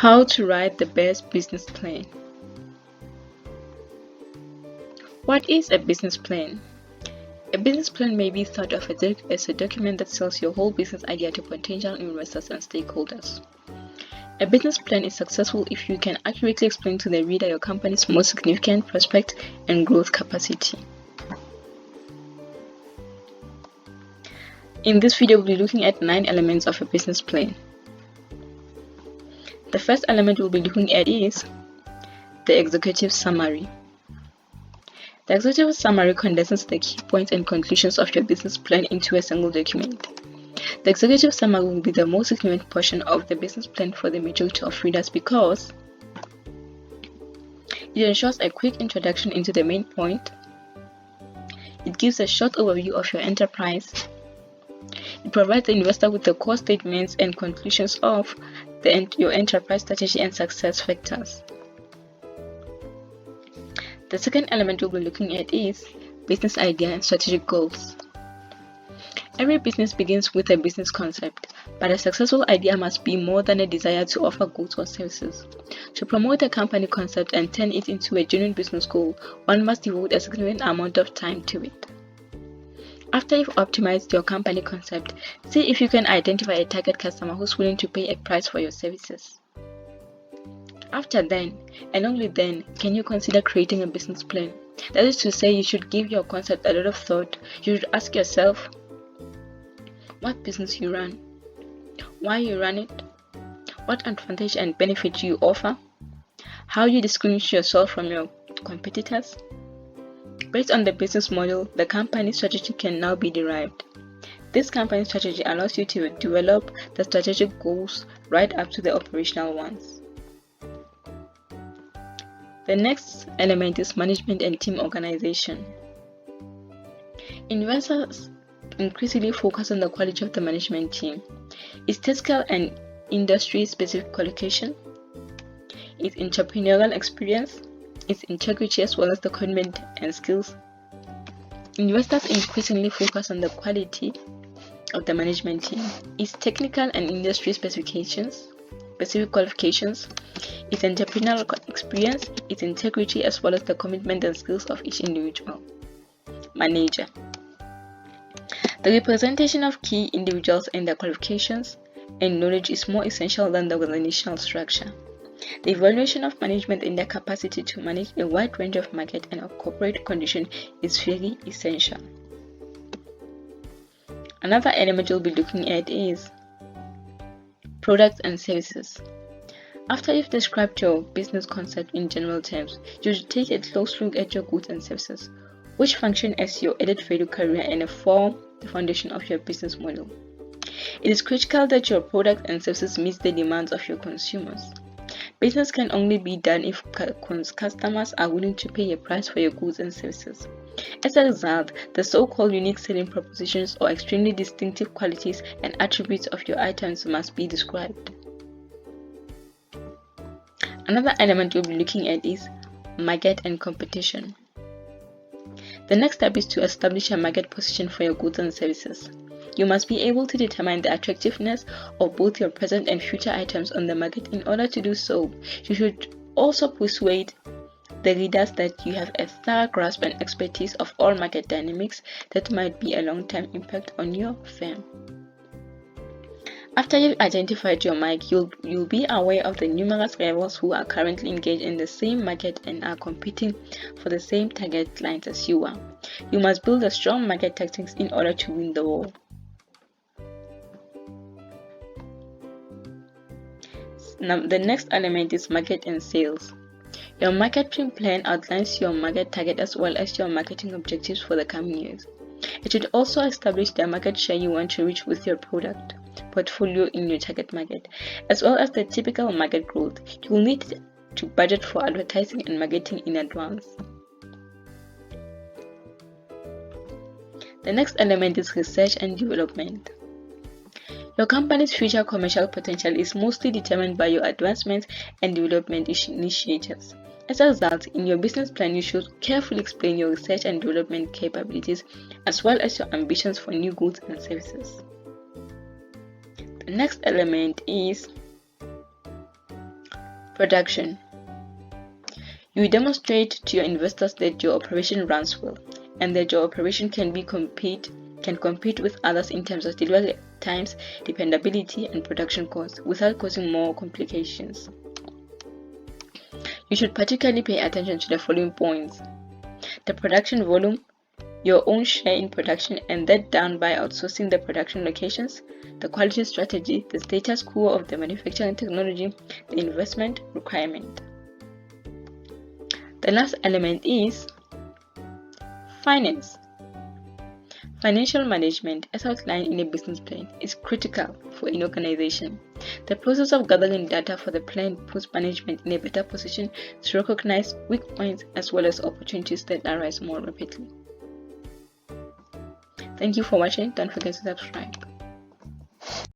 How to write the best business plan. What is a business plan? A business plan may be thought of as a document that sells your whole business idea to potential investors and stakeholders. A business plan is successful if you can accurately explain to the reader your company's most significant prospect and growth capacity. In this video, we'll be looking at 9 elements of a business plan. The first element we'll be looking at is the executive summary. The executive summary condenses the key points and conclusions of your business plan into a single document. The executive summary will be the most significant portion of the business plan for the majority of readers because it ensures a quick introduction into the main point. It gives a short overview of your enterprise. It provides the investor with the core statements and conclusions of your enterprise strategy and success factors. The second element we'll be looking at is business idea and strategic goals. Every business begins with a business concept, but a successful idea must be more than a desire to offer goods or services. To promote a company concept and turn it into a genuine business goal, one must devote a significant amount of time to it. After you've optimized your company concept, see if you can identify a target customer who's willing to pay a price for your services. After then, and only then, can you consider creating a business plan. That is to say, you should give your concept a lot of thought. You should ask yourself what business you run, why you run it, what advantage and benefit you offer, how you distinguish yourself from your competitors. Based on the business model, the company strategy can now be derived. This company strategy allows you to develop the strategic goals right up to the operational ones. The next element is management and team organization. Investors increasingly focus on the quality of the management team, its technical and industry-specific qualification, its entrepreneurial experience, its integrity as well as the commitment and skills. Investors increasingly focus on the quality of the management team, its technical and industry specific qualifications, its entrepreneurial experience, its integrity as well as the commitment and skills of each individual manager. The representation of key individuals and their qualifications and knowledge is more essential than the organizational structure. The evaluation of management and their capacity to manage a wide range of market and corporate conditions is very essential. Another element you'll be looking at is products and services. After you've described your business concept in general terms, you should take a close look at your goods and services, which function as your added value carrier and form the foundation of your business model. It is critical that your products and services meet the demands of your consumers. Business can only be done if customers are willing to pay a price for your goods and services. As a result, the so-called unique selling propositions or extremely distinctive qualities and attributes of your items must be described. Another element we'll be looking at is market and competition. The next step is to establish a market position for your goods and services. You must be able to determine the attractiveness of both your present and future items on the market. In order to do so, you should also persuade the readers that you have a thorough grasp and expertise of all market dynamics that might be a long-term impact on your firm. After you've identified your market, you'll be aware of the numerous rivals who are currently engaged in the same market and are competing for the same target clients as you are. You must build a strong market tactics in order to win the war. Now, the next element is market and sales. Your marketing plan outlines your market target as well as your marketing objectives for the coming years. It should also establish the market share you want to reach with your product portfolio in your target market, as well as the typical market growth. You will need to budget for advertising and marketing in advance. The next element is research and development. Your company's future commercial potential is mostly determined by your advancement and development initiatives. As a result, in your business plan, you should carefully explain your research and development capabilities as well as your ambitions for new goods and services. The next element is Production. You demonstrate to your investors that your operation runs well and that your operation can compete with others in terms of delivery times, dependability, and production costs without causing more complications. You should particularly pay attention to the following points: the production volume, your own share in production and that done by outsourcing the production locations, the quality strategy, the status quo of the manufacturing technology, the investment requirement. The last element is finance. Financial management, as outlined in a business plan, is critical for an organization. The process of gathering data for the plan puts management in a better position to recognize weak points as well as opportunities that arise more rapidly. Thank you for watching. Don't forget to subscribe.